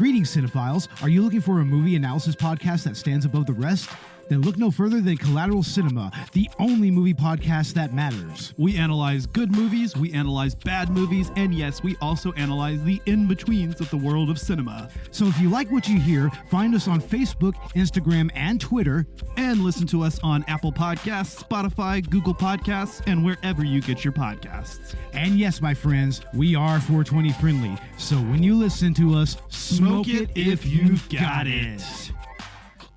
Greetings, cinephiles. Are you looking for a movie analysis podcast that stands above the rest? Then look no further than Collateral Cinema, the only movie podcast that matters. We analyze good movies, we analyze bad movies, and yes, we also analyze the in-betweens of the world of cinema. So if you like what you hear, find us on Facebook, Instagram, and Twitter. And listen to us on Apple Podcasts, Spotify, Google Podcasts, and wherever you get your podcasts. And yes, my friends, we are 420 friendly. So when you listen to us, smoke it if you've got it.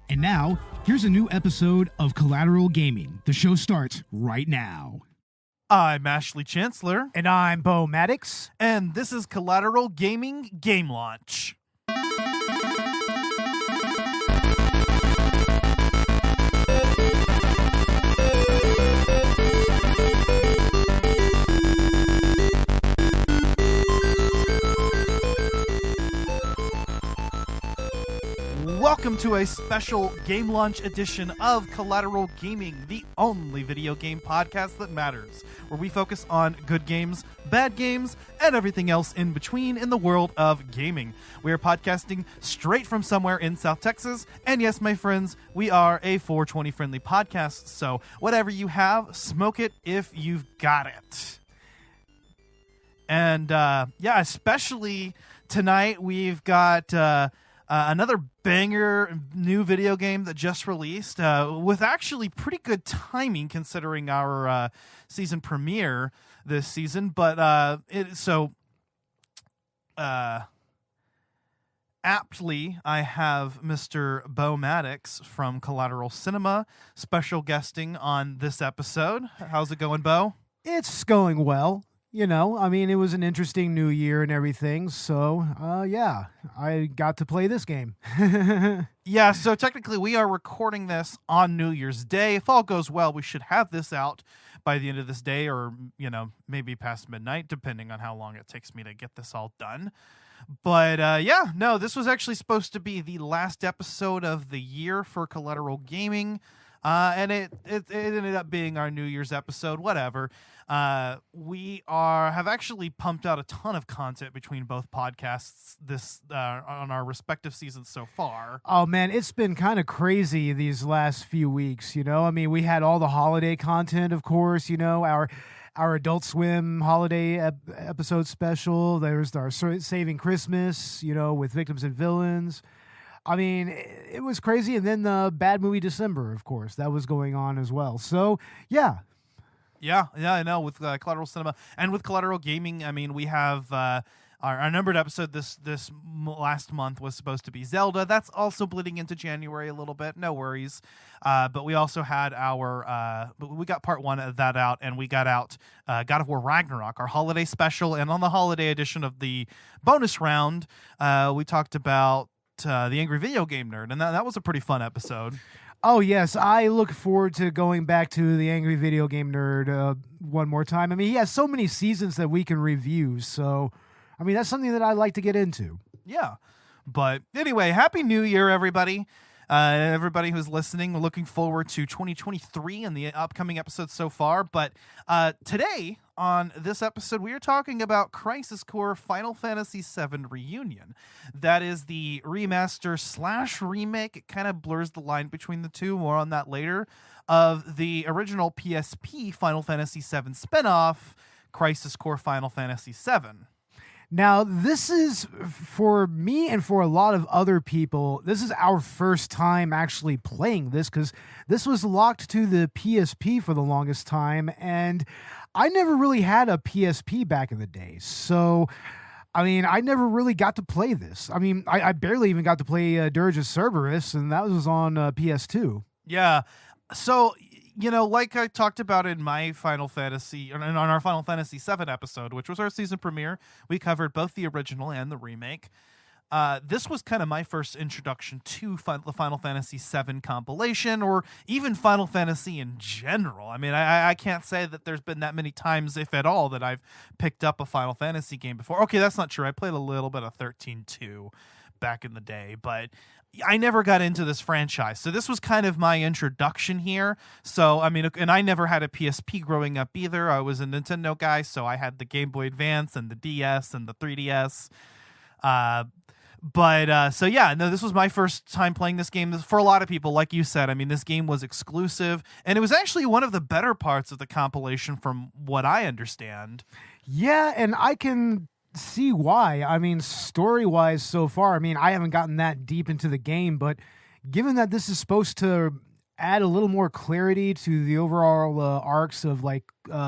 And now, here's a new episode of Collateral Gaming. The show starts right now. I'm Ashley Chancellor. And I'm Bo Maddox. And this is Collateral Gaming Game Launch. Welcome to a special game launch edition of Collateral Gaming, the only video game podcast that matters, where we focus on good games, bad games, and everything else in between in the world of gaming. We are podcasting straight from somewhere in South Texas, and yes, my friends, we are a 420 friendly podcast, so whatever you have, smoke it if you've got it. And especially tonight, we've got another banger new video game that just released with actually pretty good timing considering our season premiere this season. But aptly, I have Mr. Bo Maddox from Collateral Cinema special guesting on this episode. How's it going, Bo? It's going well. You know, I mean, it was an interesting new year and everything, so, I got to play this game. Yeah, so technically we are recording this on New Year's Day. If all goes well, we should have this out by the end of this day or, maybe past midnight, depending on how long it takes me to get this all done. But, this was actually supposed to be the last episode of the year for Collateral Gaming. And it ended up being our New Year's episode, whatever. We have actually pumped out a ton of content between both podcasts on our respective seasons so far. Oh, man, it's been kind of crazy these last few weeks, I mean, we had all the holiday content, of course, our Adult Swim holiday episode special. There's our Saving Christmas, with Victims and Villains. I mean, it was crazy. And then the Bad Movie December, of course, that was going on as well. So, yeah. Yeah, I know. With Collateral Cinema and with Collateral Gaming, I mean, we have our numbered episode this last month was supposed to be Zelda. That's also bleeding into January a little bit. No worries. But we also had we got part one of that out, and we got out God of War Ragnarok, our holiday special. And on the holiday edition of the bonus round, we talked about the Angry Video Game Nerd, and that was a pretty fun episode. Oh, yes. I look forward to going back to the Angry Video Game Nerd one more time. I mean, he has so many seasons that we can review, so, I mean, that's something that I'd like to get into. Yeah. But anyway, Happy New Year, everybody. Everybody who's listening, we're looking forward to 2023 and the upcoming episodes so far. But today, on this episode, we are talking about Crisis Core Final Fantasy VII Reunion. That is the remaster/remake. It kind of blurs the line between the two. More on that later. Of the original PSP Final Fantasy VII spinoff, Crisis Core Final Fantasy VII. Now, this is, for me and for a lot of other people, this is our first time actually playing this, because this was locked to the PSP for the longest time, and I never really had a PSP back in the day, so, I mean, I never really got to play this. I mean, I barely even got to play Dirge of Cerberus, and that was on PS2. Yeah, so, like I talked about in my Final Fantasy, and on our Final Fantasy VII episode, which was our season premiere, we covered both the original and the remake. This was kind of my first introduction to the Final Fantasy VII compilation, or even Final Fantasy in general. I mean, I can't say that there's been that many times, if at all, that I've picked up a Final Fantasy game before. Okay, that's not true. I played a little bit of 13-2 back in the day, but I never got into this franchise. So this was kind of my introduction here. So, I mean, and I never had a PSP growing up either. I was a Nintendo guy, so I had the Game Boy Advance and the DS and the 3DS. But so yeah, no, this was my first time playing this game. For a lot of people, like you said, I mean, this game was exclusive, and it was actually one of the better parts of the compilation, from what I understand. Yeah, and I can see why. I mean, story-wise so far, I mean, I haven't gotten that deep into the game, but given that this is supposed to add a little more clarity to the overall arcs of like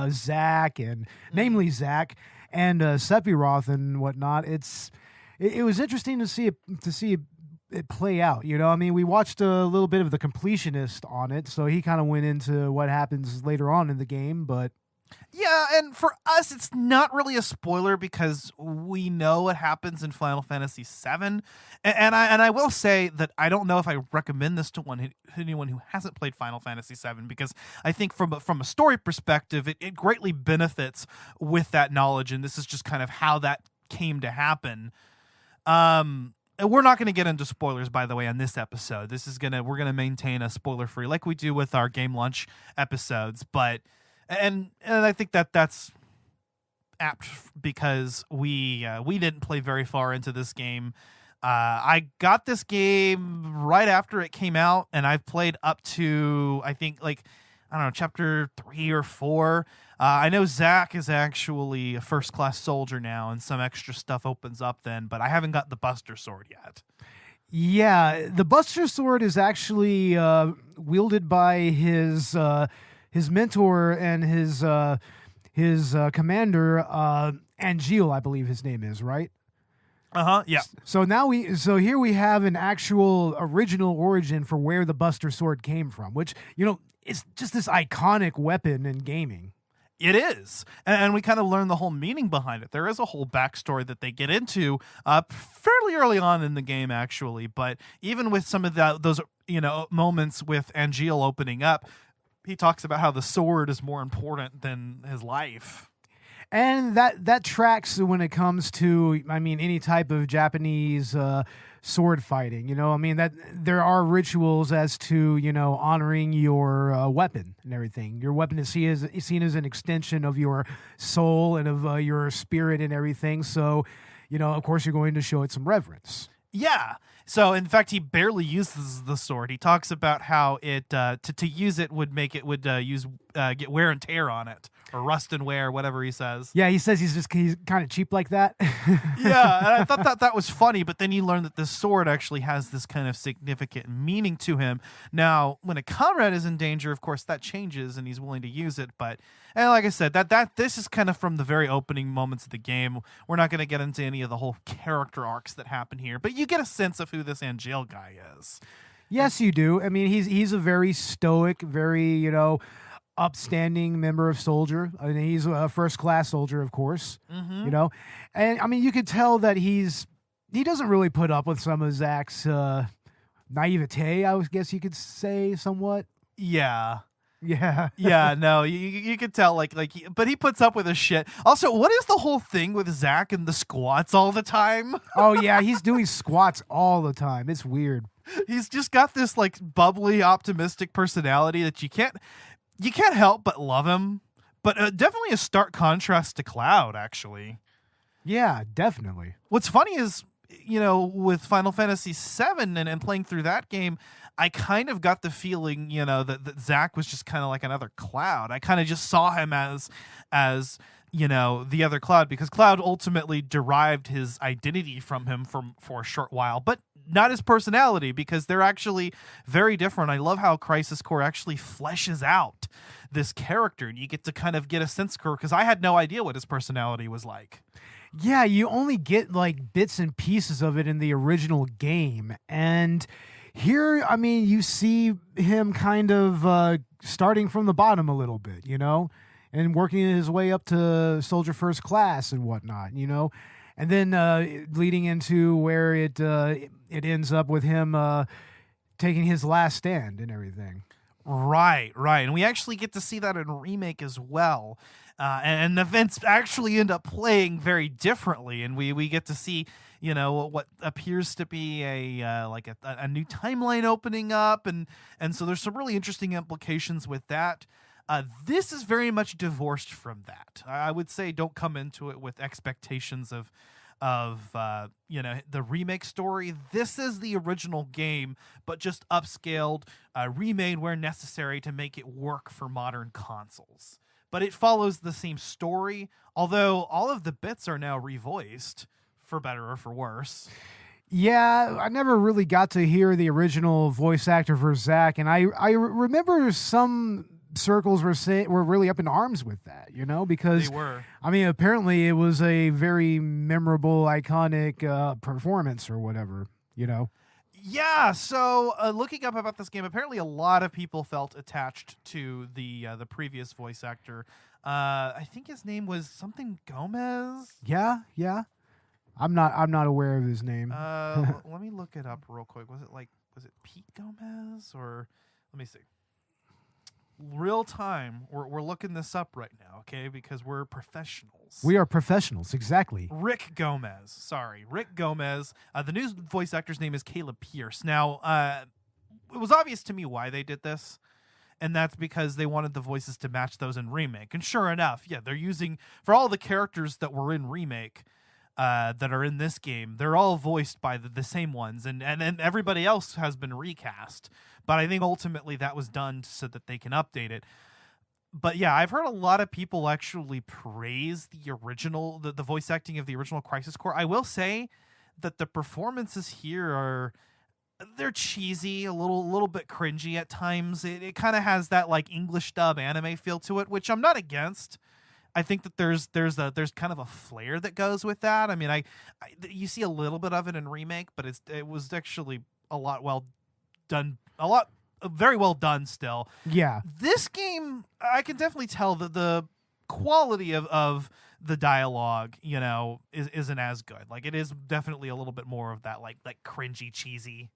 Zack, and namely Zack and Sephiroth and whatnot, it was interesting to see it play out. You know, I mean, we watched a little bit of the completionist on it, so he kind of went into what happens later on in the game, but Yeah, and for us, it's not really a spoiler because we know what happens in Final Fantasy VII. And I will say that I don't know if I recommend this to anyone who hasn't played Final Fantasy VII, because I think from a story perspective, it greatly benefits with that knowledge, and this is just kind of how that came to happen. And we're not going to get into spoilers, by the way, on this episode. We're gonna maintain a spoiler free, like we do with our Game Lunch episodes, but. And I think that's apt because we didn't play very far into this game. I got this game right after it came out, and I've played up to, I think, like, I don't know, chapter 3 or 4. I know Zack is actually a first-class soldier now, and some extra stuff opens up then, but I haven't got the Buster Sword yet. yeah, the Buster Sword is actually wielded by his mentor and his commander, Angeal, I believe his name is, right? Yeah. So here we have an actual original origin for where the Buster Sword came from, which, you know, is just this iconic weapon in gaming. It is. And we kind of learn the whole meaning behind it. There is a whole backstory that they get into fairly early on in the game, actually. But even with some of those, you know, moments with Angeal opening up, he talks about how the sword is more important than his life. And that tracks when it comes to, I mean, any type of Japanese sword fighting. You know, I mean, that there are rituals as to, you know, honoring your weapon and everything. Your weapon is seen as an extension of your soul and of your spirit and everything. So, you know, of course, you're going to show it some reverence. Yeah. So, in fact, he barely uses the sword. He talks about how it to use it would get wear and tear on it, or rust and wear, whatever he says. Yeah, he says he's kind of cheap like that. Yeah, and I thought that was funny, but then you learn that this sword actually has this kind of significant meaning to him. Now, when a comrade is in danger, of course, that changes, and he's willing to use it. But, and like I said, this is kind of from the very opening moments of the game. We're not going to get into any of the whole character arcs that happen here, but you get a sense of who this Angeal guy is. Yes, you do. I mean, he's a very stoic, very, you know, upstanding member of soldier. I mean, he's a first-class soldier, of course. Mm-hmm. You know, and I mean, you could tell that he doesn't really put up with some of Zack's naivete, I guess you could say, somewhat. Yeah. Yeah. Yeah, no, you could tell, but he puts up with his shit. Also, what is the whole thing with Zack and the squats all the time? Oh, yeah, he's doing squats all the time. It's weird. He's just got this, like, bubbly, optimistic personality that you can't help but love him. But definitely a stark contrast to Cloud, actually. Yeah, definitely. What's funny is, you know, with Final Fantasy VII and playing through that game, I kind of got the feeling, you know, that Zack was just kind of like another Cloud. I kind of just saw him as you know, the other Cloud, because Cloud ultimately derived his identity from him for a short while, but not his personality, because they're actually very different. I love how Crisis Core actually fleshes out this character, and you get to kind of get a sense for, because I had no idea what his personality was like. Yeah, you only get like bits and pieces of it in the original game. And here, I mean, you see him kind of starting from the bottom a little bit, you know, and working his way up to Soldier First Class and whatnot, you know, and then leading into where it ends up with him taking his last stand and everything. Right. And we actually get to see that in Remake as well. And events actually end up playing very differently, and we get to see, you know, what appears to be a new timeline opening up, and so there's some really interesting implications with that. This is very much divorced from that. I would say don't come into it with expectations of of the remake story. This is the original game, but just upscaled, remade where necessary to make it work for modern consoles. But it follows the same story, although all of the bits are now revoiced, for better or for worse. Yeah, I never really got to hear the original voice actor for Zack, and I remember some circles were really up in arms with that, because They were. I mean, apparently it was a very memorable, iconic performance or whatever, Yeah, so looking up about this game, apparently a lot of people felt attached to the previous voice actor. I think his name was something Gomez. Yeah. I'm not aware of his name. Let me look it up real quick. Was it Pete Gomez, or let me see. Real time, we're looking this up right now, okay? Because we're professionals. We are professionals, exactly. Rick Gomez. The new voice actor's name is Caleb Pierce. Now, it was obvious to me why they did this, and that's because they wanted the voices to match those in remake. And sure enough, yeah, they're using, for all the characters that were in remake, that are in this game, they're all voiced by the same ones, and everybody else has been recast. But I think ultimately that was done so that they can update it. But yeah, I've heard a lot of people actually praise the original, the voice acting of the original Crisis Core. I will say that the performances here they're cheesy, a little bit cringy at times. It kind of has that like English dub anime feel to it, which I'm not against. I think that there's kind of a flair that goes with that. I mean, you see a little bit of it in remake, but it was actually very well done still. Yeah. This game, I can definitely tell that the quality of the dialogue, isn't as good. Like, it is definitely a little bit more of that like cringy, cheesy.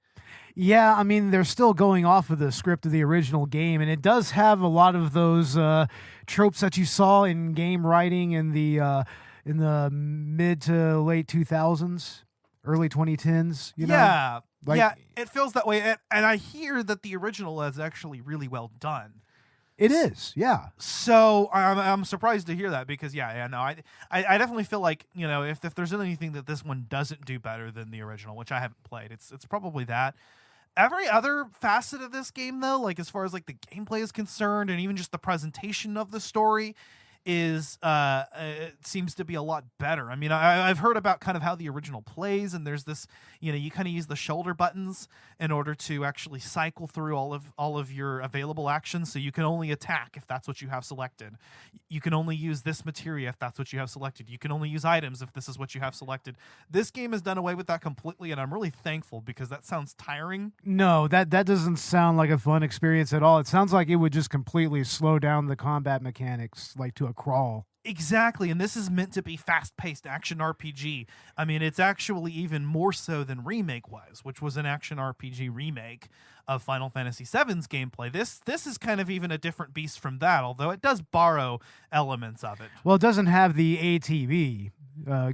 Yeah, I mean, they're still going off of the script of the original game, and it does have a lot of those tropes that you saw in game writing in the mid to late 2000s, early 2010s. Yeah, Like, it feels that way, and I hear that the original is actually really well done. It is, yeah. So I'm surprised to hear that, because I definitely feel like, if there's anything that this one doesn't do better than the original, which I haven't played, it's probably that. Every other facet of this game, though, like as far as like the gameplay is concerned, and even just the presentation of the story, is it seems to be a lot better. I mean, I've heard about kind of how the original plays, and there's this, you kind of use the shoulder buttons in order to actually cycle through all of your available actions. So you can only attack if that's what you have selected. You can only use this materia if that's what you have selected. You can only use items if this is what you have selected. This game has done away with that completely, and I'm really thankful, because that sounds tiring. No, that doesn't sound like a fun experience at all. It sounds like it would just completely slow down the combat mechanics, like to a crawl. Exactly, and this is meant to be fast-paced action RPG. I mean, it's actually even more so than Remake was, which was an action RPG remake of Final Fantasy VII's gameplay. This is kind of even a different beast from that, although it does borrow elements of it. Well, it doesn't have the ATB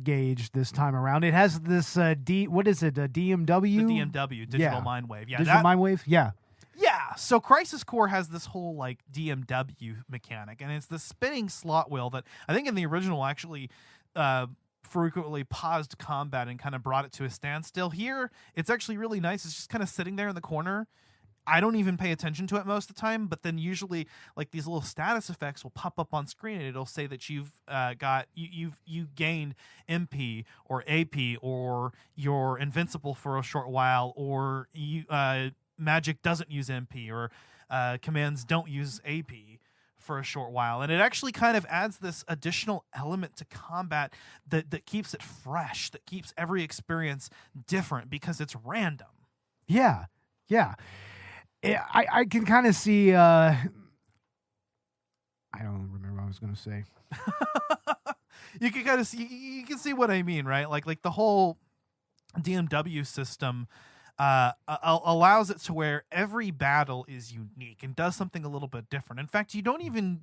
gauge this time around. It has this what is it? A DMW? The DMW, Digital Mind Wave. Yeah, Digital Mind Wave. Yeah. Yeah, so Crisis Core has this whole like DMW mechanic, and it's the spinning slot wheel that I think in the original actually frequently paused combat and kind of brought it to a standstill. Here, it's actually really nice. It's just kind of sitting there in the corner. I don't even pay attention to it most of the time, but then usually like these little status effects will pop up on screen, and it'll say that you've gained MP or AP, or you're invincible for a short while, or you magic doesn't use MP, or commands don't use AP for a short while. And it actually kind of adds this additional element to combat that keeps it fresh, that keeps every experience different, because it's random. Yeah. I can kind of see I don't remember what I was going to say. You can kind of see, you can see what I mean, right? Like the whole DMW system allows it to where every battle is unique and does something a little bit different. In fact, you don't even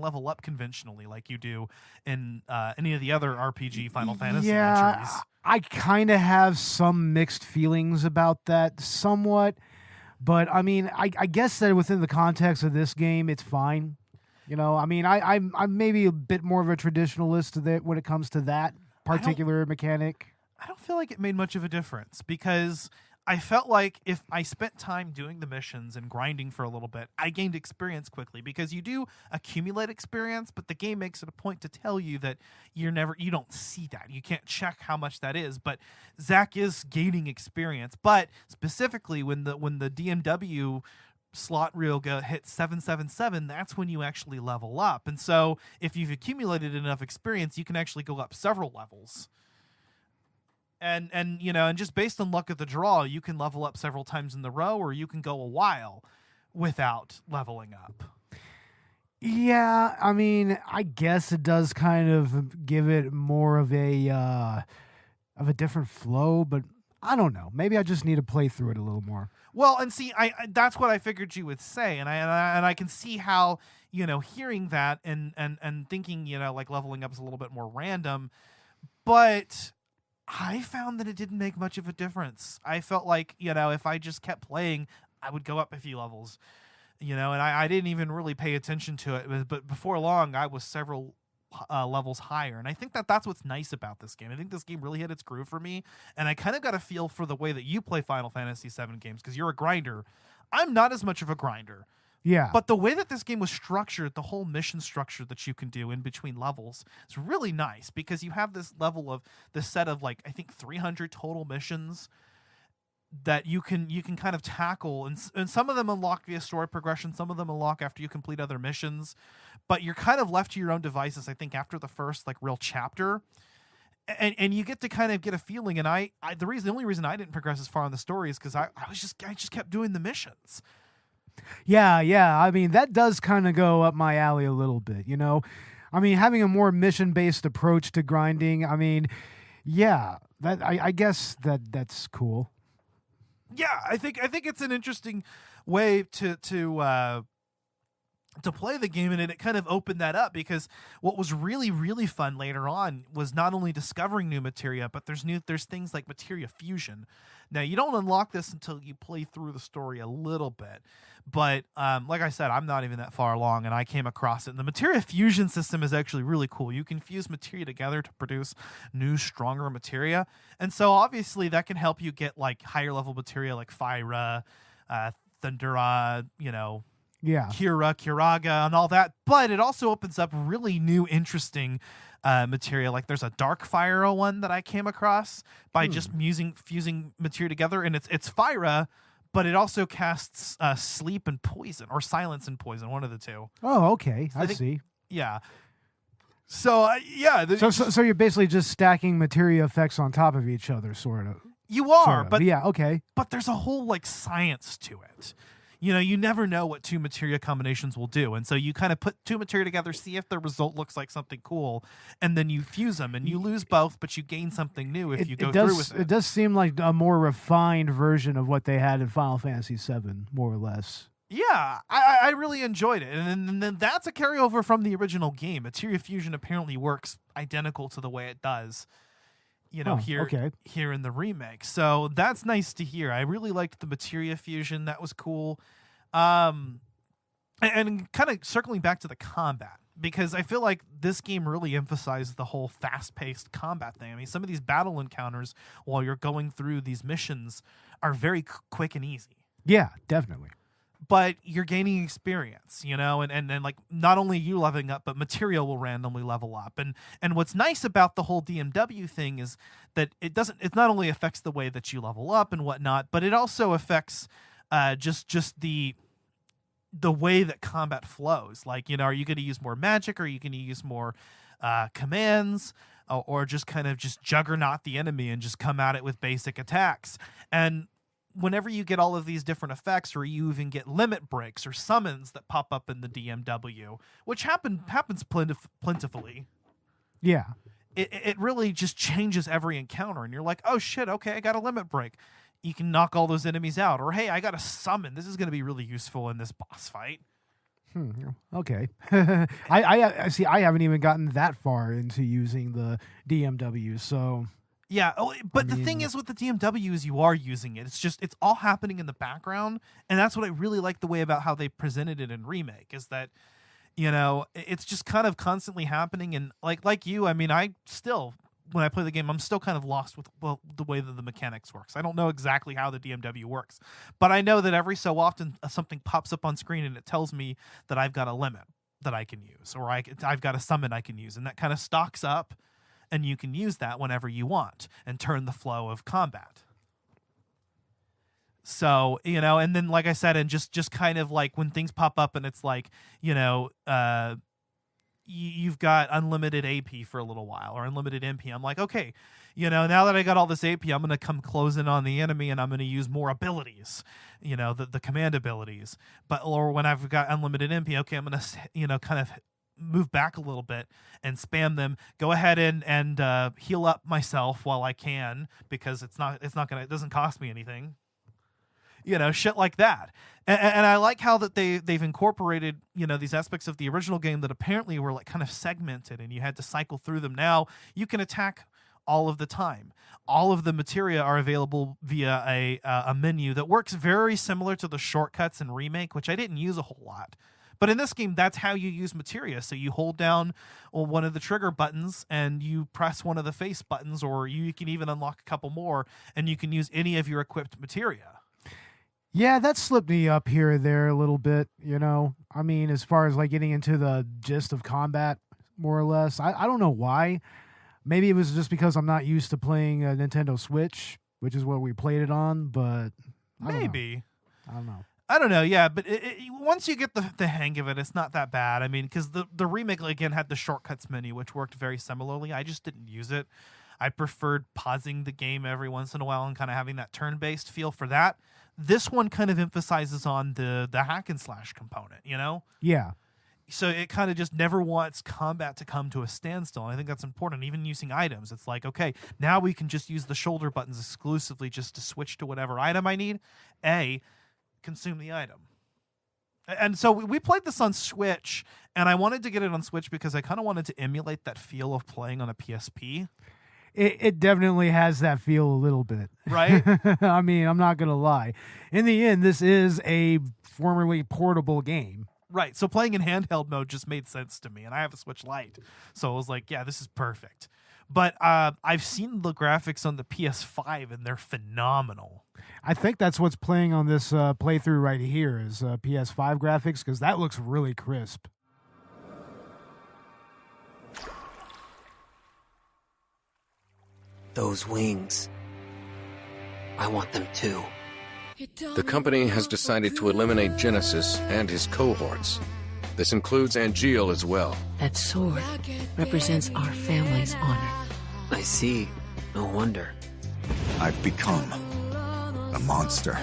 level up conventionally like you do in any of the other RPG Final Fantasy entries. I kind of have some mixed feelings about that somewhat, but I mean, I guess that within the context of this game, it's fine. I mean, I'm maybe a bit more of a traditionalist when it comes to that. particular mechanic? I don't feel like it made much of a difference because I felt like if I spent time doing the missions and grinding for a little bit, I gained experience quickly because you do accumulate experience, but the game makes it a point to tell you that you don't see that. You can't check how much that is, but Zach is gaining experience. But specifically when the DMW slot reel hits 777, that's when you actually level up. And so if you've accumulated enough experience, you can actually go up several levels. And just based on luck of the draw, you can level up several times in the row, or you can go a while without leveling up. Yeah, I mean, I guess it does kind of give it more of a different flow, but I don't know. Maybe I just need to play through it a little more. Well, and see, I that's what I figured you would say, and I can see how, hearing that and thinking, like leveling up is a little bit more random, but I found that it didn't make much of a difference. I felt like, if I just kept playing, I would go up a few levels, and I didn't even really pay attention to it. But before long, I was several levels higher. And I think that's what's nice about this game. I think this game really hit its groove for me. And I kind of got a feel for the way that you play Final Fantasy VII games because you're a grinder. I'm not as much of a grinder. Yeah. But the way that this game was structured, the whole mission structure that you can do in between levels, is really nice because you have this set of like, I think 300 total missions that you can kind of tackle, and some of them unlock via story progression, some of them unlock after you complete other missions, but you're kind of left to your own devices, I think, after the first like real chapter. And you get to kind of get a feeling, and the only reason I didn't progress as far on the story is because I just kept doing the missions. Yeah. I mean, that does kind of go up my alley a little bit, I mean, having a more mission-based approach to grinding, I mean, yeah, that I guess that's cool. Yeah, I think it's an interesting way to play the game, and it kind of opened that up because what was really, really fun later on was not only discovering new materia, but there's things like materia fusion. Now, you don't unlock this until you play through the story a little bit, but like I said, I'm not even that far along, and I came across it. And the materia fusion system is actually really cool. You can fuse materia together to produce new, stronger materia, and so obviously that can help you get like higher level materia like Fyra, Thundera, Yeah. Kiraga, and all that. But it also opens up really new, interesting material. Like there's a Dark Fyra one that I came across by just fusing material together, and it's Fyra, but it also casts sleep and poison, or silence and poison, one of the two. Oh, okay. So I see. Yeah. So yeah. So you're basically just stacking materia effects on top of each other, sort of. You are, Sort of. but yeah, okay. But there's a whole like science to it. You never know what two materia combinations will do. And so you kind of put two materia together, see if the result looks like something cool, and then you fuse them, and you lose both, but you gain something new if you go through with it. It does seem like a more refined version of what they had in Final Fantasy VII, more or less. Yeah, I really enjoyed it. And then that's a carryover from the original game. Materia fusion apparently works identical to the way it does, here in the remake. So that's nice to hear. I really liked the materia fusion. That was cool. And kind of circling back to the combat, because I feel like this game really emphasized the whole fast-paced combat thing. I mean, some of these battle encounters while you're going through these missions are very quick and easy. Yeah, definitely. But you're gaining experience, and like not only you leveling up, but material will randomly level up. And what's nice about the whole DMW thing is that it not only affects the way that you level up and whatnot, but it also affects just the way that combat flows. Like, are you going to use more magic, or are you going to use more commands, or just kind of just juggernaut the enemy and just come at it with basic attacks? And whenever you get all of these different effects, or you even get limit breaks or summons that pop up in the DMW, which happens plentifully. Yeah. It really just changes every encounter, and you're like, oh shit, okay, I got a limit break. You can knock all those enemies out. Or, hey, I got a summon. This is going to be really useful in this boss fight. Okay. I see. I haven't even gotten that far into using the DMW, so... Yeah, but the thing is with the DMW is you are using it. It's all happening in the background, and that's what I really like the way about how they presented it in Remake, is that, it's just kind of constantly happening. And like you, I mean, I still when I play the game, I'm still kind of lost with the way that the mechanics works. I don't know exactly how the DMW works, but I know that every so often something pops up on screen and it tells me that I've got a limit that I can use, or I've got a summon I can use, and that kind of stocks up, and you can use that whenever you want and turn the flow of combat. So, and then like I said, and just kind of like when things pop up and it's like, you've got unlimited AP for a little while or unlimited MP. I'm like, okay, now that I got all this AP, I'm going to come close in on the enemy and I'm going to use more abilities, the command abilities. Or when I've got unlimited MP, okay, I'm going to, kind of move back a little bit and spam them, go ahead and heal up myself while I can, because it doesn't cost me anything. Shit like that. And I like how that they've incorporated, these aspects of the original game that apparently were like kind of segmented and you had to cycle through them. Now you can attack all of the time. All of the materia are available via a menu that works very similar to the shortcuts in Remake, which I didn't use a whole lot. But in this game, that's how you use materia. So you hold down one of the trigger buttons and you press one of the face buttons, or you can even unlock a couple more and you can use any of your equipped materia. Yeah, that slipped me up here or there a little bit, I mean, as far as like getting into the gist of combat, more or less. I don't know why. Maybe it was just because I'm not used to playing a Nintendo Switch, which is what we played it on, but I don't know. I don't know, yeah, but once you get the hang of it, it's not that bad. I mean, because the remake, again, had the shortcuts menu, which worked very similarly. I just didn't use it. I preferred pausing the game every once in a while and kind of having that turn-based feel for that. This one kind of emphasizes on the hack and slash component, Yeah. So it kind of just never wants combat to come to a standstill. And I think that's important. Even using items, it's like, okay, now we can just use the shoulder buttons exclusively just to switch to whatever item I need. Consume the item. And so we played this on Switch, and I wanted to get it on Switch because I kind of wanted to emulate that feel of playing on a PSP. It definitely has that feel a little bit. Right? I mean, I'm not going to lie. In the end, this is a formerly portable game. Right. So playing in handheld mode just made sense to me, and I have a Switch Lite. So I was like, yeah, this is perfect. But I've seen the graphics on the PS5, and they're phenomenal. I think that's what's playing on this playthrough right here is PS5 graphics, because that looks really crisp. Those wings. I want them too. The company has decided to eliminate Genesis and his cohorts. This includes Angeal as well. That sword represents our family's honor. I see. No wonder. I've become a monster.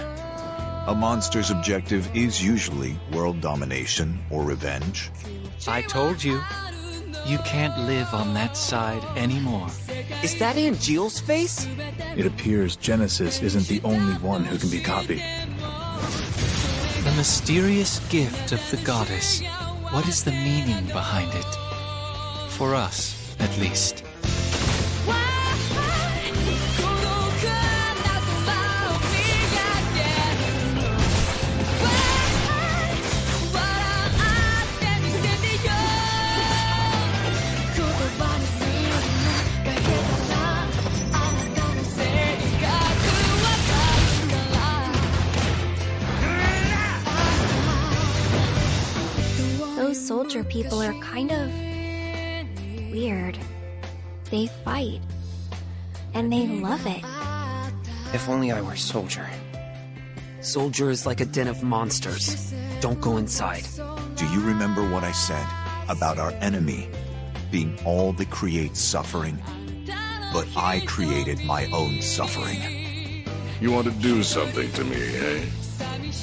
A monster's objective is usually world domination or revenge. I told you, you can't live on that side anymore. Is that Angeal's face? It appears Genesis isn't the only one who can be copied. The mysterious gift of the goddess. What is the meaning behind it? For us, at least. Those soldier people are kind of weird. They fight, and they love it. If only I were soldier. Soldier is like a den of monsters. Don't go inside. Do you remember what I said about our enemy being all that creates suffering? But I created my own suffering. You want to do something to me, eh?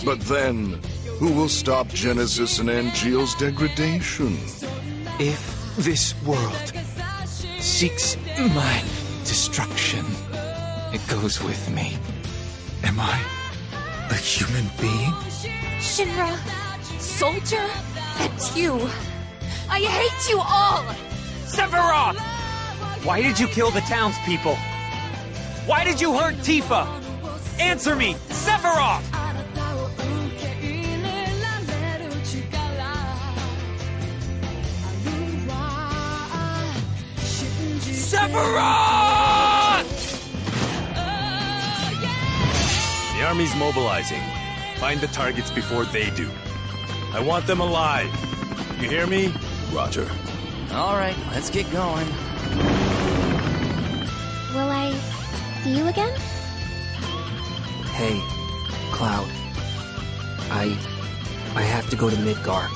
But then, who will stop Genesis and Angeal's degradation? If this world seeks my destruction, it goes with me. Am I a human being? Shinra, soldier, that's you. I hate you all! Sephiroth! Why did you kill the townspeople? Why did you hurt Tifa? Answer me, Sephiroth! Sephiroth! The army's mobilizing. Find the targets before they do. I want them alive. You hear me? Roger. All right, let's get going. Will I see you again? Hey, Cloud. I have to go to Midgar.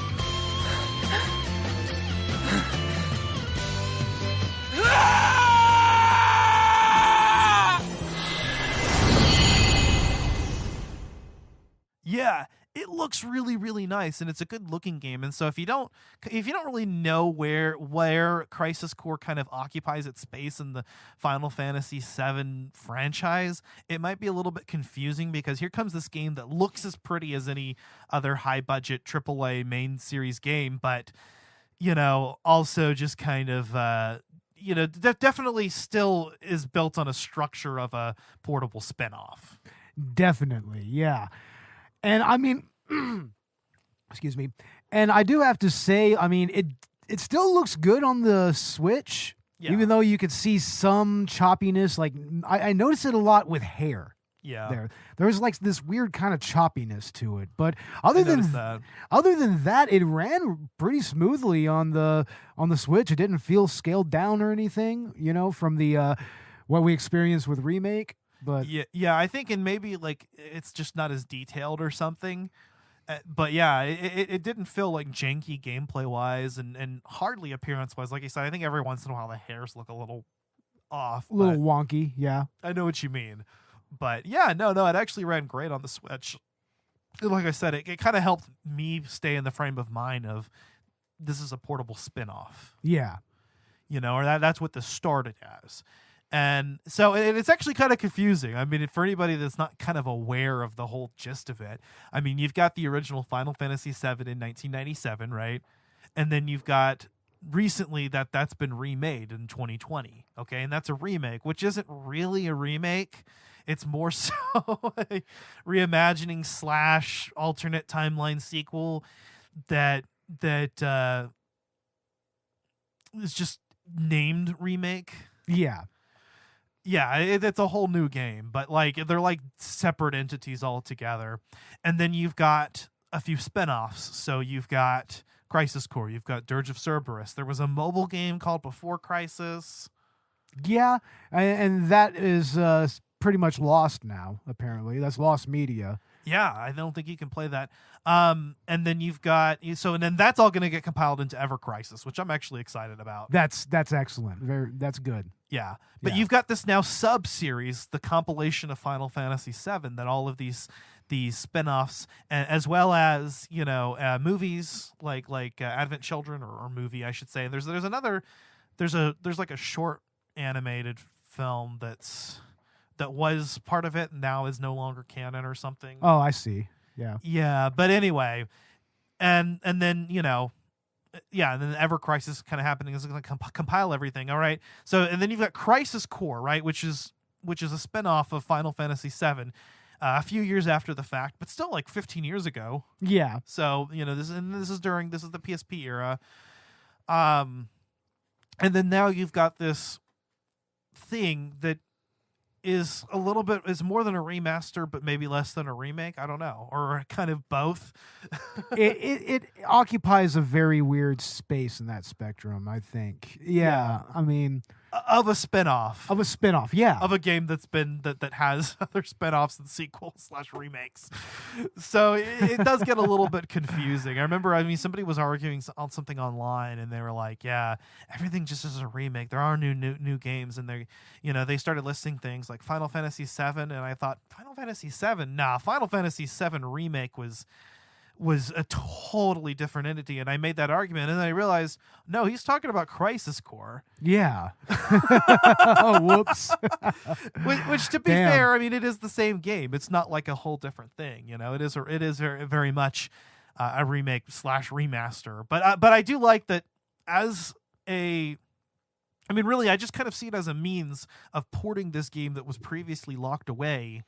Yeah, it looks really, really nice, and it's a good looking game. And so if you don't really know where Crisis Core kind of occupies its space in the Final Fantasy VII franchise, it might be a little bit confusing, because here comes this game that looks as pretty as any other high budget AAA main series game, but also just kind of definitely still is built on a structure of a portable spinoff. Definitely, yeah. And I mean, excuse me. And I do have to say, I mean, it still looks good on the Switch, even though you could see some choppiness. Like I noticed it a lot with hair. Yeah, there's like this weird kind of choppiness to it. But other than that, it ran pretty smoothly on the Switch. It didn't feel scaled down or anything, from the what we experienced with Remake. But yeah, I think, and maybe like it's just not as detailed or something. But yeah, it didn't feel like janky gameplay wise, and hardly appearance wise. Like you said, I think every once in a while the hairs look a little off, a little wonky. Yeah, I know what you mean. But yeah, no, it actually ran great on the Switch. Like I said, it kind of helped me stay in the frame of mind of this is a portable spin-off. Yeah, or that's what this started as. And so it's actually kind of confusing. I mean, for anybody that's not kind of aware of the whole gist of it, I mean, you've got the original Final Fantasy VII in 1997, right? And then you've got recently that's been remade in 2020, okay? And that's a remake, which isn't really a remake. It's more so a reimagining / alternate timeline sequel that is just named remake. Yeah. Yeah, it's a whole new game, but like they're like separate entities altogether. And then you've got a few spin-offs. So you've got Crisis Core, you've got Dirge of Cerberus. There was a mobile game called Before Crisis. Yeah, and that is pretty much lost now, apparently. That's lost media. Yeah, I don't think you can play that. And then you've got and then that's all going to get compiled into Ever Crisis, which I'm actually excited about. That's excellent. That's good. Yeah, but you've got this now sub-series, the compilation of Final Fantasy VII, that all of these spin-offs, as well as movies like Advent Children or movie, I should say. There's like a short animated film that was part of it and now is no longer canon or something. Oh, I see. Yeah. Yeah, but anyway, and then and then Ever Crisis kind of happening is going to compile everything. All right. So and then you've got Crisis Core, right, which is a spinoff of Final Fantasy VII, a few years after the fact, but still like 15 years ago. Yeah. So this is the PSP era, and then now you've got this thing that is more than a remaster, but maybe less than a remake. I don't know, or kind of both. it occupies a very weird space in that spectrum, I think. Yeah. I mean, of a spinoff. Yeah. Of a game that has other spinoffs and sequels / remakes. So it does get a little bit confusing. I remember, somebody was arguing on something online, and they were like, "Yeah, everything just is a remake. There are new games," and they started listing things like Final Fantasy VII, and I thought, Final Fantasy VII? Nah, Final Fantasy VII Remake was a totally different entity, and I made that argument, and then I realized, no, he's talking about Crisis Core. Yeah. Oh, whoops. which to be fair, it is the same game. It's not like a whole different thing, It is very, very much a remake / remaster. But I do like that as a. Really, I just kind of see it as a means of porting this game that was previously locked away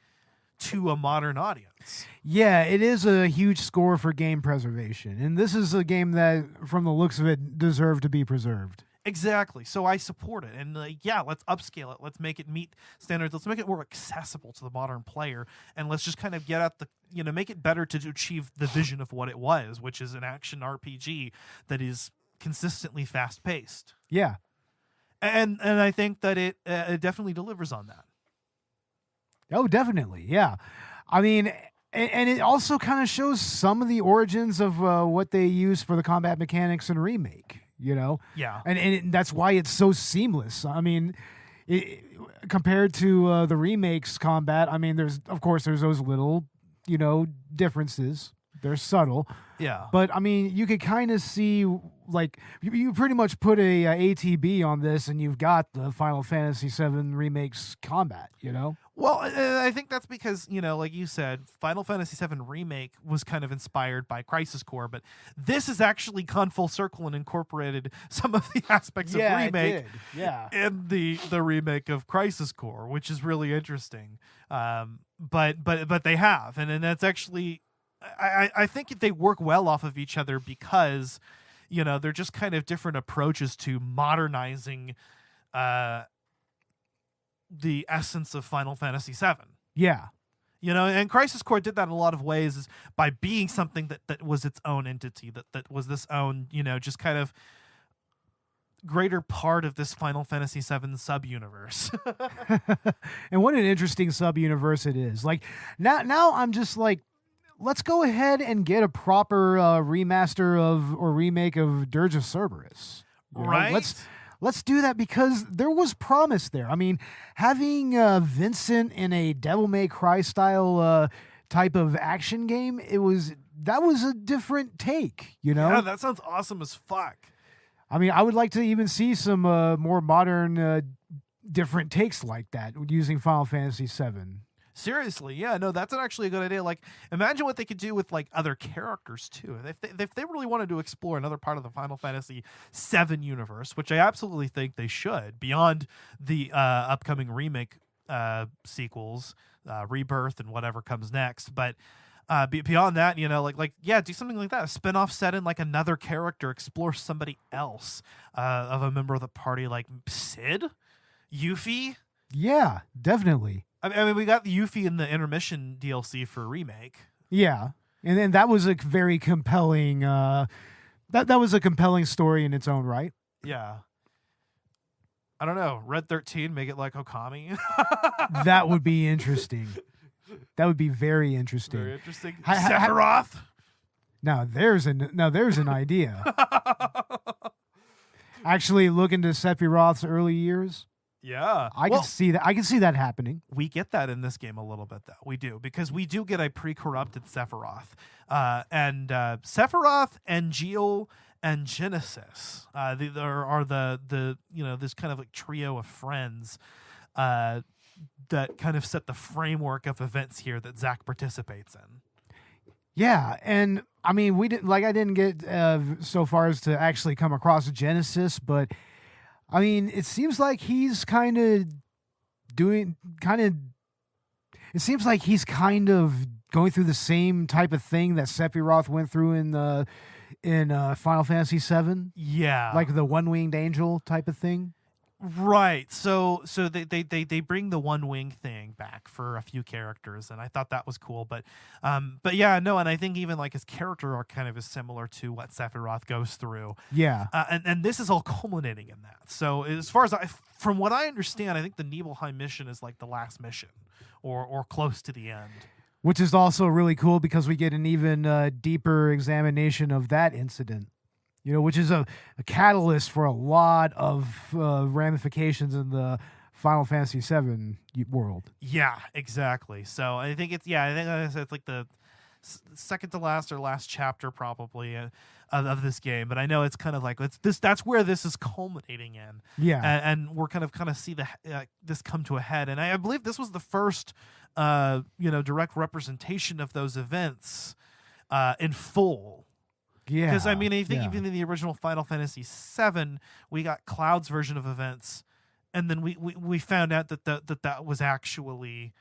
to a modern audience. Yeah, it is a huge score for game preservation. And this is a game that, from the looks of it, deserved to be preserved. Exactly. So I support it. And yeah, let's upscale it. Let's make it meet standards. Let's make it more accessible to the modern player. And let's just kind of get at the, make it better to achieve the vision of what it was, which is an action RPG that is consistently fast paced. Yeah. And I think that it definitely delivers on that. Oh, definitely. Yeah. I mean, and it also kind of shows some of the origins of what they use for the combat mechanics in Remake. Yeah, and that's why it's so seamless. I mean, compared to the Remake's combat, I mean, there's those little differences. They're subtle. Yeah, but I mean, you could kind of see, like, you pretty much put a ATB on this, and you've got the Final Fantasy VII Remake's combat. Well, I think that's because, like you said, Final Fantasy VII Remake was kind of inspired by Crisis Core, but this has actually gone full circle and incorporated some of the aspects of Remake in the remake of Crisis Core, which is really interesting. But they have, and that's actually, I think they work well off of each other because, they're just kind of different approaches to modernizing the essence of Final Fantasy VII. Yeah. And Crisis Core did that in a lot of ways is by being something that was its own entity, that was this own, just kind of greater part of this Final Fantasy VII sub-universe. And what an interesting sub-universe it is. Like, now I'm just like, let's go ahead and get a proper remaster or remake of Dirge of Cerberus. Right? Let's do that because there was promise there. I mean, having Vincent in a Devil May Cry style type of action game, that was a different take, Yeah, that sounds awesome as fuck. I mean, I would like to even see some more modern, different takes like that using Final Fantasy VII. Seriously, yeah, no, that's actually a good idea. Like, imagine what they could do with like other characters too. If they really wanted to explore another part of the Final Fantasy VII universe, which I absolutely think they should, beyond the upcoming remake sequels, Rebirth, and whatever comes next. But beyond that, do something like that. A spinoff set in like another character, explore somebody else of a member of the party, like Sid, Yuffie. Yeah, definitely. I mean, we got the Yuffie in the intermission DLC for Remake. Yeah, and then that was a very compelling. That was a compelling story in its own right. Yeah. I don't know. Red 13, make it like Okami. That would be interesting. That would be very interesting. Very interesting. Sephiroth. Now there's an idea. Actually, look into Sephiroth's early years. Yeah, I can see that. I can see that happening. We get that in this game a little bit, though. We do, because we do get a pre-corrupted Sephiroth, and Sephiroth, Angeal, and Genesis. They are the this kind of like trio of friends that kind of set the framework of events here that Zack participates in. Yeah, and I mean, I didn't get so far as to actually come across Genesis, but. I mean, it seems like he's kind of going through the same type of thing that Sephiroth went through in Final Fantasy VII. Yeah, like the one-winged angel type of thing. Right. So they bring the one wing thing back for a few characters, and I thought that was cool. But yeah, no, and I think even like his character arc kind of is similar to what Sephiroth goes through. Yeah. And this is all culminating in that. So as far as from what I understand, I think the Nibelheim mission is like the last mission, or close to the end. Which is also really cool because we get an even deeper examination of that incident. Which is a catalyst for a lot of ramifications in the Final Fantasy VII world. Yeah, exactly. So I think it's like the second to last or last chapter probably of this game. But I know it's kind of like that's where this is culminating in. Yeah, and we're kind of see this come to a head. And I believe this was the first direct representation of those events in full. Yeah, because I mean, I think even in the original Final Fantasy VII, we got Cloud's version of events, and then we found out that was actually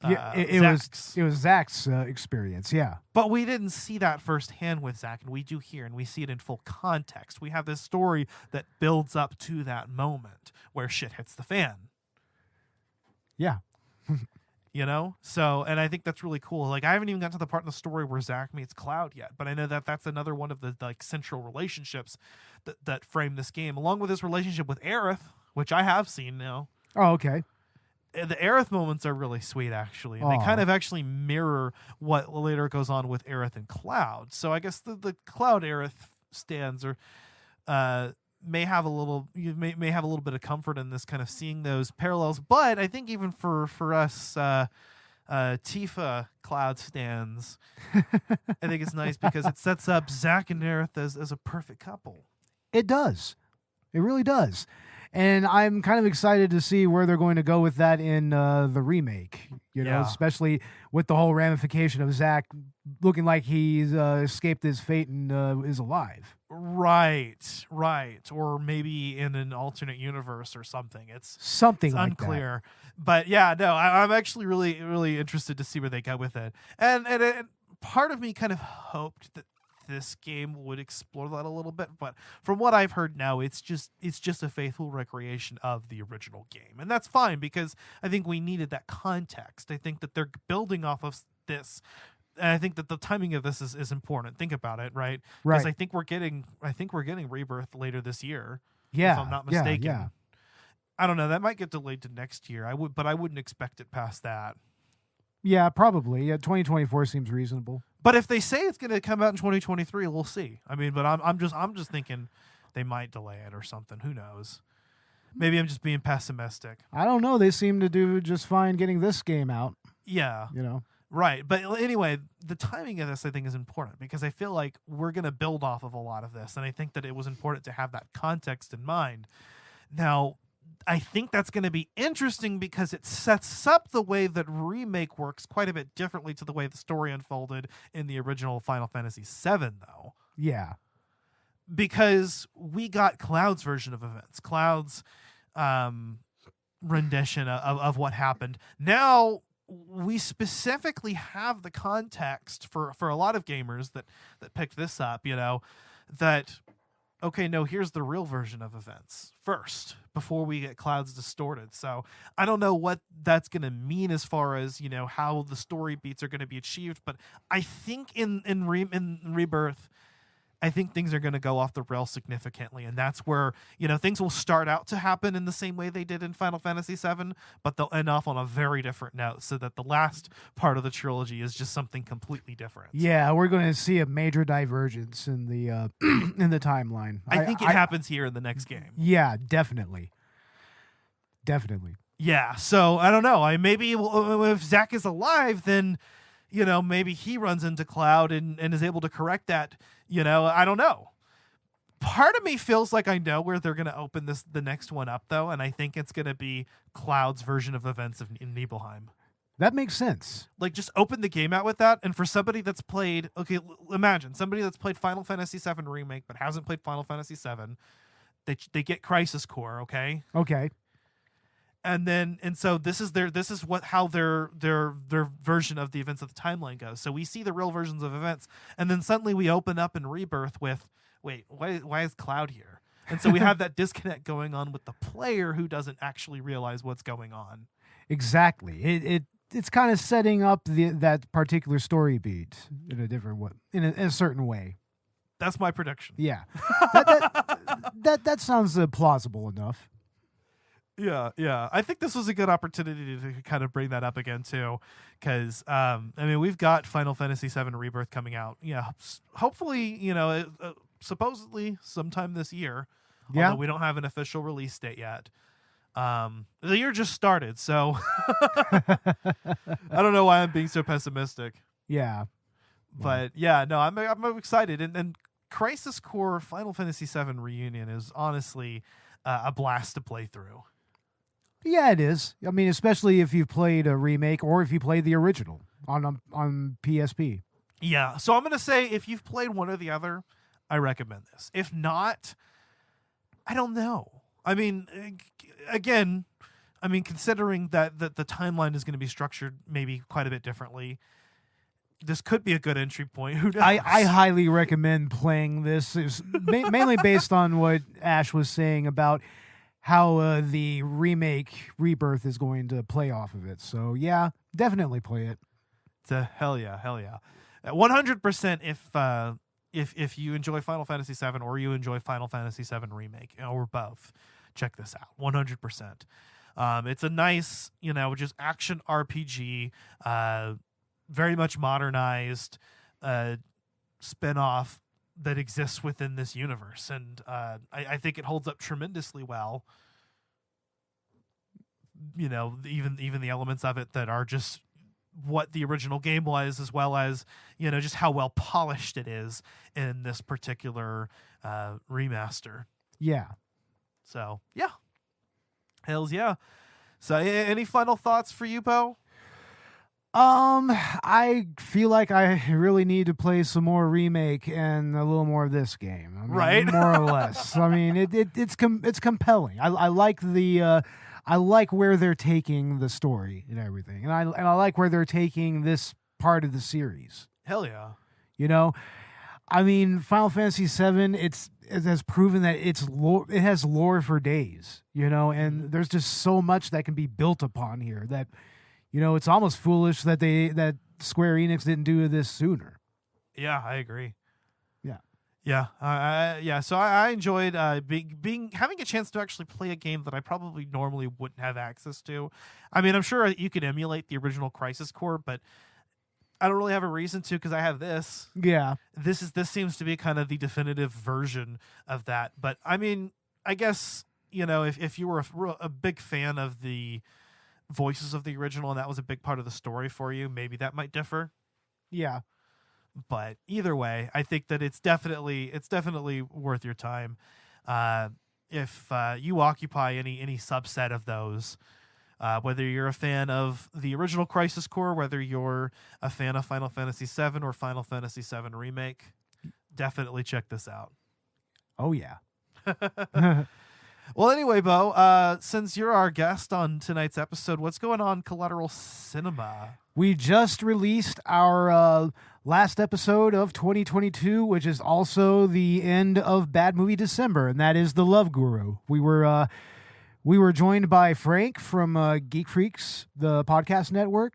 Zack's. It was Zach's experience. Yeah. But we didn't see that firsthand with Zach, and we do here, and we see it in full context. We have this story that builds up to that moment where shit hits the fan. Yeah. So, and I think that's really cool. Like, I haven't even got to the part in the story where Zach meets Cloud yet, but I know that that's another one of the like central relationships that frame this game, along with his relationship with Aerith, which I have seen now. Oh, okay. The Aerith moments are really sweet, actually, and they kind of actually mirror what later goes on with Aerith and Cloud. So I guess the Cloud Aerith stands may have a little bit of comfort in this kind of seeing those parallels. But I think even for us Tifa Cloud stands, I think it's nice because it sets up Zack and Aerith as a perfect couple. It does. It really does. And I'm kind of excited to see where they're going to go with that in the remake, especially with the whole ramification of Zack looking like he's escaped his fate and is alive. Right. Or maybe in an alternate universe or something. It's like unclear. But yeah, no, I'm actually really, really interested to see where they go with it. And part of me kind of hoped that this game would explore that a little bit, but from what I've heard now, it's just a faithful recreation of the original game, and that's fine because I think we needed that context. I think that they're building off of this, and I think that the timing of this is important. Think about it, right? Because I think we're getting Rebirth later this year. Yeah, if I'm not mistaken. Yeah. I don't know. That might get delayed to next year. I wouldn't expect it past that. Yeah, probably. Yeah, 2024 seems reasonable. But if they say it's going to come out in 2023, we'll see. I mean, but I'm just thinking they might delay it or something. Who knows? Maybe I'm just being pessimistic. I don't know. They seem to do just fine getting this game out. Yeah. Right. But anyway, the timing of this I think is important because I feel like we're going to build off of a lot of this, and I think that it was important to have that context in mind. Now, I think that's going to be interesting because it sets up the way that remake works quite a bit differently to the way the story unfolded in the original Final Fantasy VII, though. Yeah. Because we got Cloud's version of events, Cloud's rendition of what happened. Now we specifically have the context for a lot of gamers that picked this up, that... okay, no, here's the real version of events first before we get Cloud's distorted. So I don't know what that's going to mean as far as, how the story beats are going to be achieved. But I think in Rebirth, I think things are going to go off the rails significantly. And that's where, things will start out to happen in the same way they did in Final Fantasy VII, but they'll end off on a very different note so that the last part of the trilogy is just something completely different. Yeah, we're going to see a major divergence in the in the timeline. I think it happens here in the next game. Yeah, definitely. Definitely. Yeah, so I don't know. Maybe if Zack is alive, then... maybe he runs into Cloud and is able to correct that. I don't know. Part of me feels like I know where they're going to open the next one up, though, and I think it's going to be Cloud's version of events in Nibelheim. That makes sense. Like, just open the game out with that, and for somebody that's played... okay, imagine somebody that's played Final Fantasy VII Remake but hasn't played Final Fantasy VII. They get Crisis Core, okay? Okay. And so this is how their version of the events of the timeline goes. So we see the real versions of events, and then suddenly we open up in Rebirth with, wait, why is Cloud here? And so we have that disconnect going on with the player who doesn't actually realize what's going on. Exactly. It's kind of setting up that particular story beat in a different way, in a certain way. That's my prediction. Yeah, that sounds plausible enough. Yeah. I think this was a good opportunity to kind of bring that up again, too, because, we've got Final Fantasy VII Rebirth coming out. Yeah, hopefully, supposedly sometime this year. Yeah. Although we don't have an official release date yet. The year just started, so I don't know why I'm being so pessimistic. Yeah. But, yeah, no, I'm excited. And Crisis Core Final Fantasy VII Reunion is honestly a blast to play through. Yeah, it is. I mean, especially if you've played a remake or if you played the original on PSP. Yeah, so I'm going to say if you've played one or the other, I recommend this. If not, I don't know. I mean, again, I mean, considering that the timeline is going to be structured maybe quite a bit differently, this could be a good entry point. Who knows? I highly recommend playing this. It's mainly based on what Ash was saying about how the remake Rebirth is going to play off of it. So yeah, definitely play it. It's a hell yeah. 100% if you enjoy Final Fantasy VII or you enjoy Final Fantasy VII Remake, or both, check this out. 100%. It's a nice, just action RPG, very much modernized spin-off that exists within this universe. And I think it holds up tremendously well. Even the elements of it that are just what the original game was, as well as, just how well polished it is in this particular remaster. Yeah. So, yeah. Hells yeah. So, any final thoughts for you, Bo? I feel like I really need to play some more Remake and a little more of this game. Right. More or less. I mean, it's compelling. I like I like where they're taking the story and everything, and I like where they're taking this part of the series. Hell yeah. I mean, Final Fantasy VII, it has proven that it has lore for days, and there's just so much that can be built upon here that, it's almost foolish that Square Enix didn't do this sooner. Yeah, I agree. Yeah. Yeah. So I enjoyed having a chance to actually play a game that I probably normally wouldn't have access to. I mean, I'm sure you could emulate the original Crisis Core, but I don't really have a reason to, because I have this. Yeah. This seems to be kind of the definitive version of that. But I mean, I guess, if you were a big fan of the voices of the original and that was a big part of the story for you, maybe that might differ. Yeah. But either way, I think that it's definitely worth your time. If you occupy any subset of those, whether you're a fan of the original Crisis Core, whether you're a fan of Final Fantasy VII or Final Fantasy VII Remake, definitely check this out. Oh yeah. Well, anyway, Bo, since you're our guest on tonight's episode, what's going on Collateral Cinema? We just released our last episode of 2022, which is also the end of Bad Movie December, and that is The Love Guru. We were joined by Frank from Geek Freaks, the podcast network,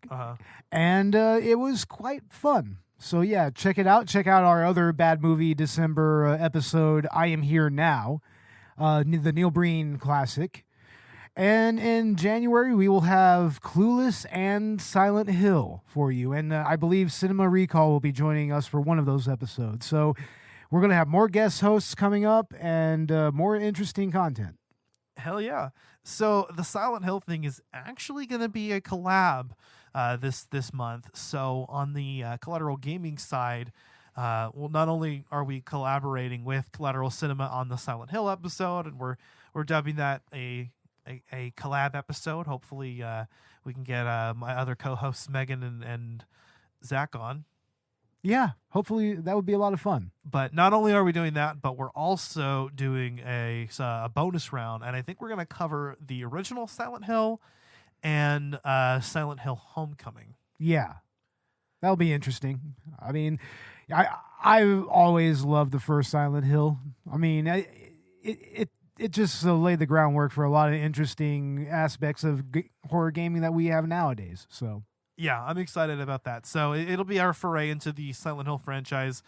and it was quite fun. So yeah, check it out. Check out our other Bad Movie December episode, I Am Here Now, the Neil Breen classic. And in January, we will have Clueless and Silent Hill for you. And I believe Cinema Recall will be joining us for one of those episodes. So we're going to have more guest hosts coming up and more interesting content. Hell yeah. So the Silent Hill thing is actually going to be a collab this month. So on the Collateral Gaming side, not only are we collaborating with Collateral Cinema on the Silent Hill episode, and we're dubbing that a collab episode. Hopefully we can get my other co-hosts Megan and Zach on. Yeah, hopefully that would be a lot of fun. But not only are we doing that, but we're also doing a bonus round, and I think we're going to cover the original Silent Hill and Silent Hill Homecoming. Yeah, that'll be interesting. I mean, I always loved the first Silent Hill. I mean, it just laid the groundwork for a lot of interesting aspects of horror gaming that we have nowadays. So yeah, I'm excited about that. So it'll be our foray into the Silent Hill franchise,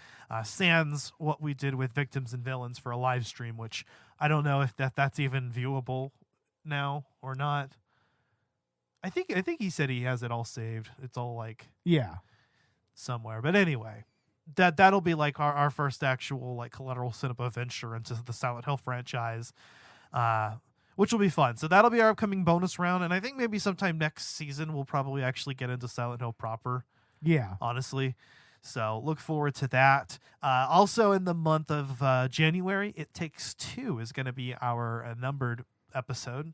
sans what we did with Victims and Villains for a live stream, which I don't know if that's even viewable now or not. I think he said he has it all saved. It's all like somewhere. But anyway, that'll be like our first actual like Collateral Cinema venture into the Silent Hill franchise, which will be fun. So that'll be our upcoming bonus round, and I think maybe sometime next season we'll probably actually get into Silent Hill proper. Yeah, honestly. So look forward to that. Also in the month of January, It Takes Two is going to be our numbered episode.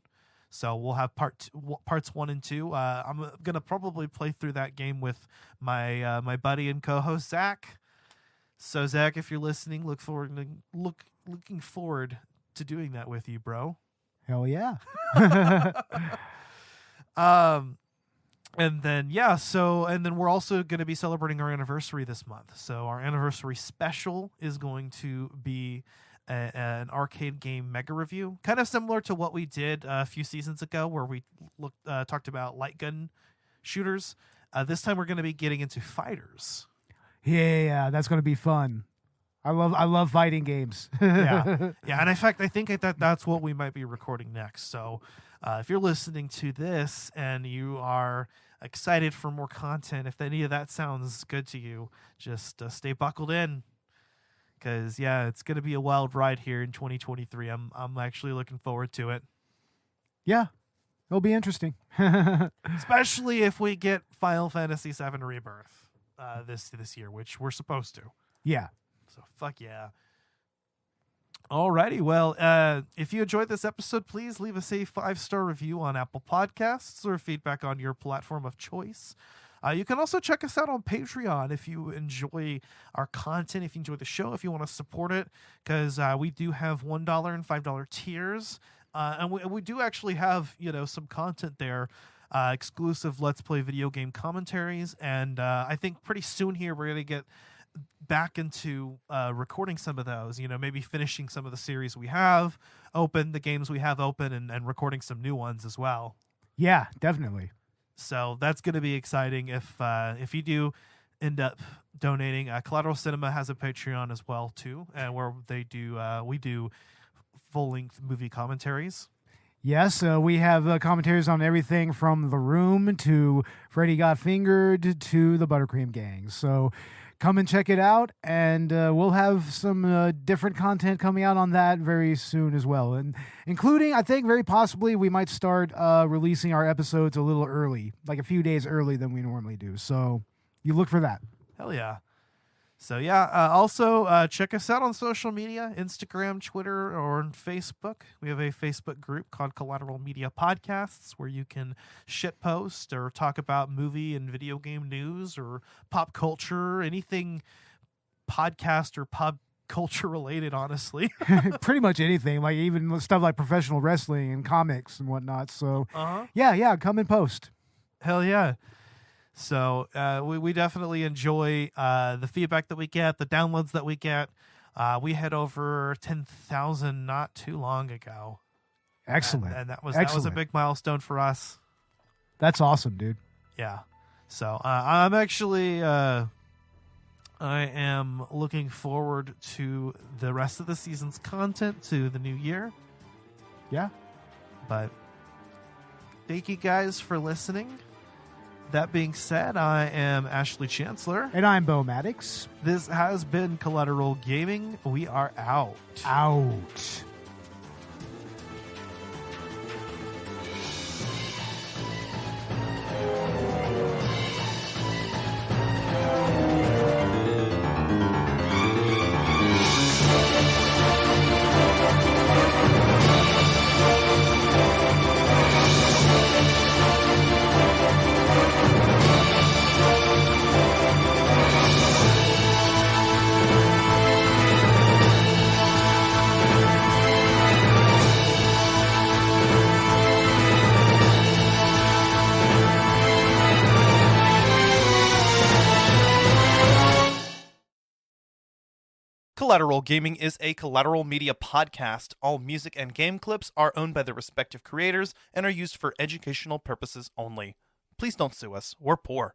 So we'll have parts 1 and 2. I'm gonna probably play through that game with my buddy and co-host Zach. So Zach, if you're listening, looking forward to doing that with you, bro. Hell yeah. And then we're also going to be celebrating our anniversary this month. So our anniversary special is going to be an arcade game mega review, kind of similar to what we did a few seasons ago, where we talked about light gun shooters. This time we're going to be getting into fighters. Yeah, that's going to be fun. I love fighting games. yeah. And in fact, I think that's what we might be recording next. So if you're listening to this and you are excited for more content, if any of that sounds good to you, just stay buckled in. Because, it's going to be a wild ride here in 2023. I'm actually looking forward to it. Yeah, it'll be interesting. Especially if we get Final Fantasy VII Rebirth this year, which we're supposed to. Yeah. So, fuck yeah. Alrighty, well, if you enjoyed this episode, please leave us a 5-star review on Apple Podcasts or feedback on your platform of choice. You can also check us out on Patreon if you enjoy our content, if you enjoy the show, if you want to support it, because we do have $1 and $5 tiers, and we do actually have some content there, exclusive Let's Play video game commentaries, and I think pretty soon here we're going to get back into recording some of those, maybe finishing some of the series we have open, the games we have open, and recording some new ones as well. Yeah, definitely. So that's going to be exciting if you do end up donating. Collateral Cinema has a Patreon as well too, and where we do full-length movie commentaries. Yes, we have commentaries on everything from The Room to Freddy Got Fingered to the Buttercream Gang. So come and check it out, and we'll have some different content coming out on that very soon as well. And including, I think, very possibly, we might start releasing our episodes a little early, like a few days early than we normally do. So you look for that. Hell yeah. So also check us out on social media, Instagram, Twitter, or on Facebook. We have a Facebook group called Collateral Media Podcasts where you can shitpost or talk about movie and video game news or pop culture, anything podcast or pop culture related, honestly. Pretty much anything, like even stuff like professional wrestling and comics and whatnot. So come and post. Hell yeah. So we definitely enjoy the feedback that we get, the downloads that we get. We had over 10,000 not too long ago. Excellent. And that was a big milestone for us. That's awesome, dude. Yeah. So I'm actually I am looking forward to the rest of the season's content, to the new year. Yeah. But thank you guys for listening. That being said, I am Ashley Chancellor. And I'm Bo Maddox. This has been Collateral Gaming. We are out. Out. Collateral Gaming is a Collateral Media podcast. All music and game clips are owned by their respective creators and are used for educational purposes only. Please don't sue us. We're poor.